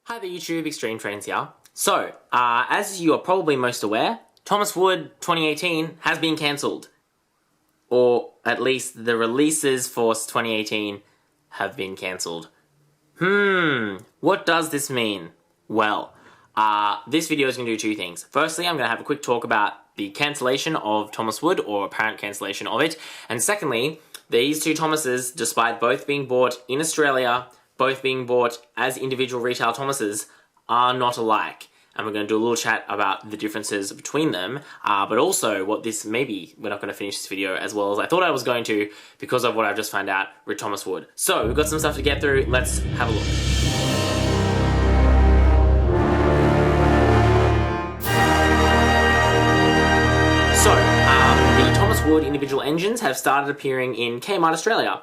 Hi there YouTube, XtremeTrainz here. So, as you are probably most aware, Thomas Wood 2018 has been cancelled. Or at least the releases for 2018 have been cancelled. What does this mean? Well, this video is going to do two things. Firstly, I'm going to have a quick talk about the cancellation of Thomas Wood, or apparent cancellation of it. And secondly, these two Thomases, despite both being bought in Australia, both being bought as individual retail Thomases, are not alike. And we're going to do a little chat about the differences between them, but also what this maybe we're not going to finish this video as well as I thought I was going to because of what I've just found out with Thomas Wood. So we've got some stuff to get through. Let's have a look. So, the Thomas Wood individual engines have started appearing in Kmart Australia.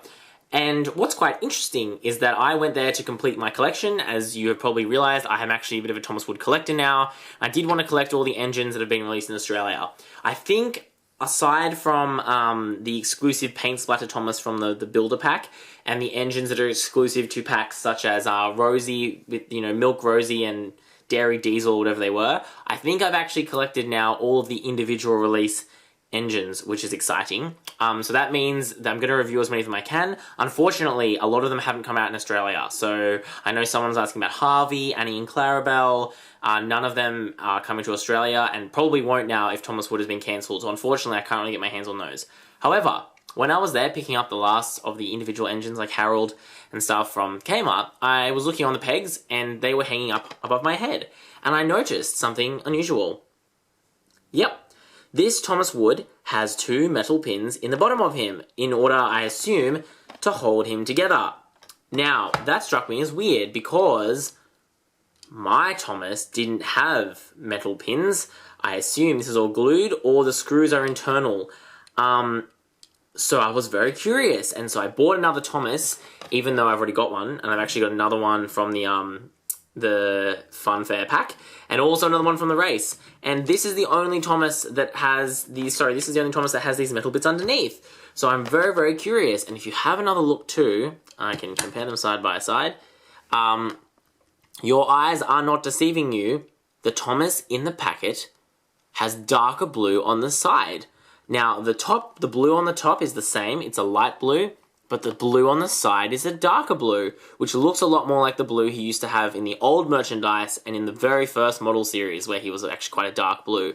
And what's quite interesting is that I went there to complete my collection. As you have probably realised, I am actually a bit of a Thomas Wood collector now. I did want to collect all the engines that have been released in Australia. I think, aside from the exclusive paint splatter Thomas from the builder pack, and the engines that are exclusive to packs such as Rosie, with Milk Rosie and Dairy Diesel, whatever they were, I think I've actually collected now all of the individual release engines, which is exciting. So that means that I'm going to review as many of them I can. Unfortunately, a lot of them haven't come out in Australia. So I know someone's asking about Harvey, Annie and Clarabelle. None of them are coming to Australia and probably won't now if Thomas Wood has been cancelled. So unfortunately, I can't really get my hands on those. However, when I was there picking up the last of the individual engines like Harold and stuff from Kmart, I was looking on the pegs and they were hanging up above my head. And I noticed something unusual. Yep. This Thomas Wood has two metal pins in the bottom of him, in order, I assume, to hold him together. Now, that struck me as weird because my Thomas didn't have metal pins. I assume this is all glued or the screws are internal. So I was very curious, and so I bought another Thomas, even though I've already got one, and I've actually got another one from the Funfair pack, and also another one from the race. And this is the only Thomas that has these, this is the only Thomas that has these metal bits underneath. So I'm very, very curious, and if you have another look too, I can compare them side by side. Your eyes are not deceiving you. The Thomas in the packet has darker blue on the side. Now, the blue on the top is the same, it's a light blue, but the blue on the side is a darker blue, which looks a lot more like the blue he used to have in the old merchandise and in the very first model series, where he was actually quite a dark blue.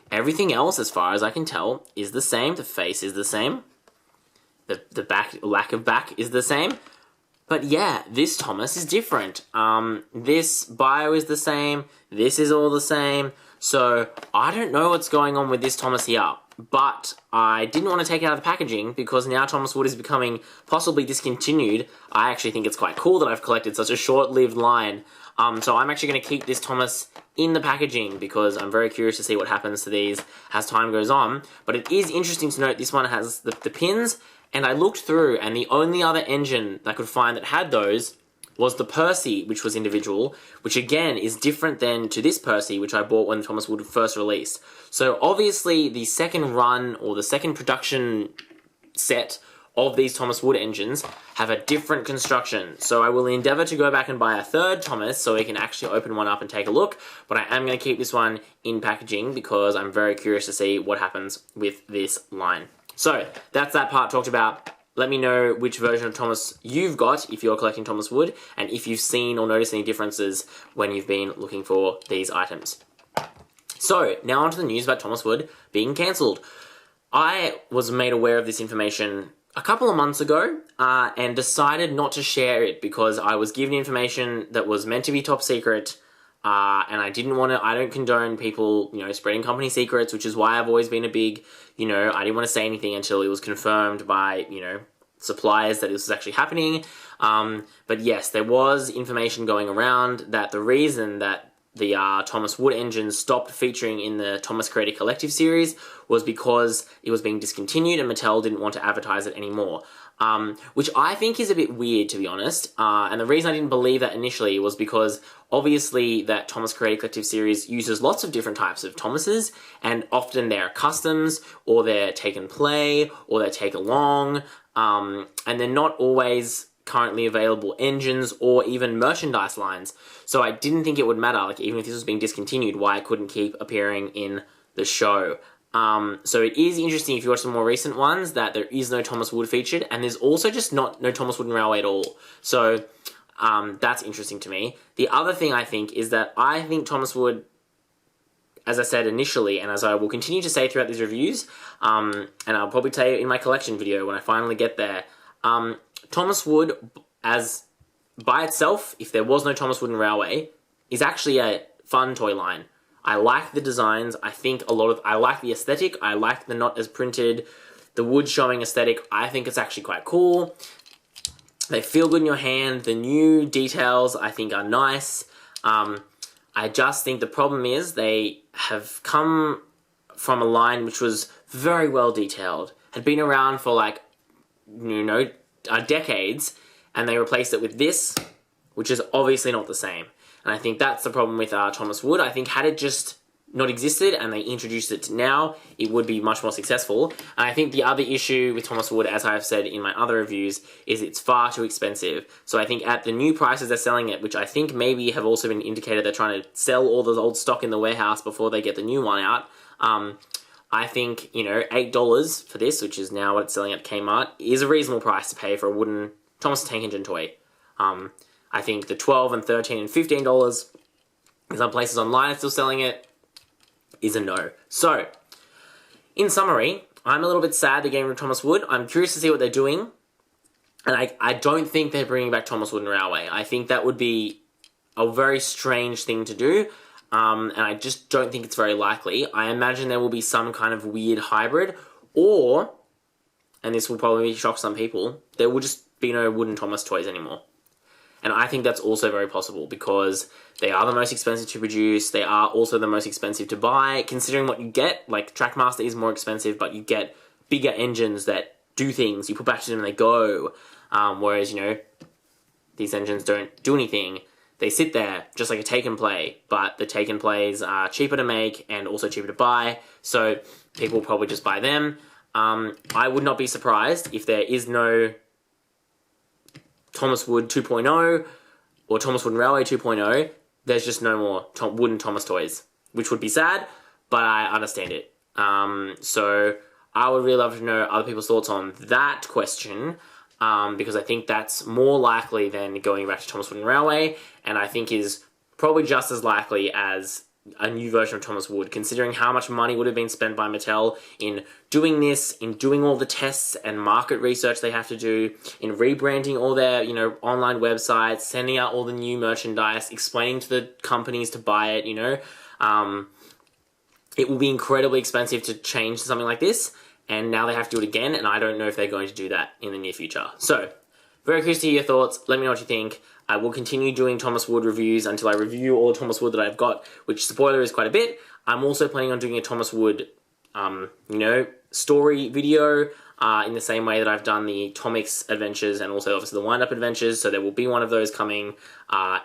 Everything else, as far as I can tell, is the same. The face is the same. The lack of back is the same. But yeah, this Thomas is different. This bio is the same. This is all the same. So I don't know what's going on with this Thomas here. But I didn't want to take it out of the packaging because now Thomas Wood is becoming possibly discontinued. I actually think it's quite cool that I've collected such a short-lived line. So I'm actually going to keep this Thomas in the packaging because I'm very curious to see what happens to these as time goes on. But it is interesting to note this one has the pins, and I looked through and the only other engine I could find that had those was the Percy, which was individual, which again is different than to this Percy, which I bought when Thomas Wood first released. So obviously the second run, or the second production set of these Thomas Wood engines have a different construction. So I will endeavour to go back and buy a third Thomas so we can actually open one up and take a look, but I am going to keep this one in packaging because I'm very curious to see what happens with this line. So that's that part talked about. Let me know which version of Thomas you've got if you're collecting Thomas Wood, and if you've seen or noticed any differences when you've been looking for these items. So, now onto the news about Thomas Wood being cancelled. I was made aware of this information a couple of months ago, and decided not to share it because I was given information that was meant to be top secret, and I don't condone people, spreading company secrets, which is why I've always been a big, I didn't want to say anything until it was confirmed by, suppliers that this was actually happening. But yes, there was information going around that the reason that the Thomas Wood engine stopped featuring in the Thomas Creator Collective series was because it was being discontinued and Mattel didn't want to advertise it anymore. Which I think is a bit weird, to be honest. And the reason I didn't believe that initially was because obviously that Thomas Creator Collective series uses lots of different types of Thomases, and often they're customs, or they're take and play, or they're take along, and they're not always currently available engines or even merchandise lines. So I didn't think it would matter, like even if this was being discontinued, why it couldn't keep appearing in the show. So it is interesting if you watch some more recent ones that there is no Thomas Wood featured, and there's also just no Thomas Wood in Railway at all. So that's interesting to me. The other thing I think is that I think Thomas Wood, as I said initially, and as I will continue to say throughout these reviews, and I'll probably tell you in my collection video when I finally get there, Thomas Wood, as by itself, if there was no Thomas Wood in Railway, is actually a fun toy line. I like the designs. I think I like the aesthetic. I like the not as printed, the wood showing aesthetic. I think it's actually quite cool. They feel good in your hand. The new details I think are nice. I just think the problem is they have come from a line which was very well detailed, had been around for like, decades, and they replaced it with this, which is obviously not the same. And I think that's the problem with Thomas Wood. I think had it just not existed and they introduced it now, it would be much more successful. And I think the other issue with Thomas Wood, as I've said in my other reviews, is it's far too expensive. So I think at the new prices they're selling it, which I think maybe have also been indicated they're trying to sell all the old stock in the warehouse before they get the new one out, I think, $8 for this, which is now what it's selling at Kmart, is a reasonable price to pay for a wooden Thomas Tank Engine toy. I think the $12 and $13 and $15, in some places online are still selling it, is a no. So, in summary, I'm a little bit sad they're getting rid of Thomas Wood. I'm curious to see what they're doing. And I don't think they're bringing back Thomas Wood in Railway. I think that would be a very strange thing to do. And I just don't think it's very likely. I imagine there will be some kind of weird hybrid. Or, and this will probably shock some people, there will just be no wooden Thomas toys anymore. And I think that's also very possible because they are the most expensive to produce. They are also the most expensive to buy. Considering what you get, like Trackmaster is more expensive, but you get bigger engines that do things. You put batteries in and they go. Whereas, these engines don't do anything. They sit there just like a take and play, but the take and plays are cheaper to make and also cheaper to buy. So people will probably just buy them. I would not be surprised if there is no Thomas Wood 2.0 or Thomas Wood Railway 2.0, there's just no more wooden Thomas toys, which would be sad, but I understand it. So I would really love to know other people's thoughts on that question, because I think that's more likely than going back to Thomas Wood Railway, and I think is probably just as likely as a new version of Thomas Wood, considering how much money would have been spent by Mattel in doing this, in doing all the tests and market research they have to do, in rebranding all their, online websites, sending out all the new merchandise, explaining to the companies to buy it, It will be incredibly expensive to change something like this, and now they have to do it again, and I don't know if they're going to do that in the near future. So, very curious to hear your thoughts. Let me know what you think. I will continue doing Thomas Wood reviews until I review all the Thomas Wood that I've got, which, spoiler, is quite a bit. I'm also planning on doing a Thomas Wood, story video in the same way that I've done the Tomix adventures and also obviously the wind-up adventures, so there will be one of those coming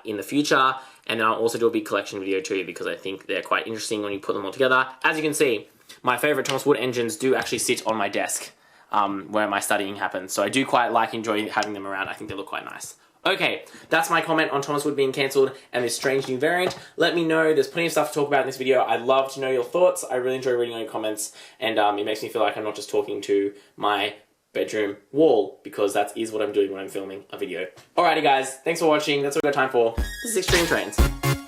in the future. And then I'll also do a big collection video too, because I think they're quite interesting when you put them all together. As you can see, my favourite Thomas Wood engines do actually sit on my desk where my studying happens, so I do quite enjoy having them around. I think they look quite nice. Okay, that's my comment on Thomas Wood being cancelled and this strange new variant. Let me know. There's plenty of stuff to talk about in this video. I'd love to know your thoughts. I really enjoy reading all your comments, and it makes me feel like I'm not just talking to my bedroom wall, because that is what I'm doing when I'm filming a video. Alrighty guys, thanks for watching. That's all I've got time for. This is XtremeTrainz.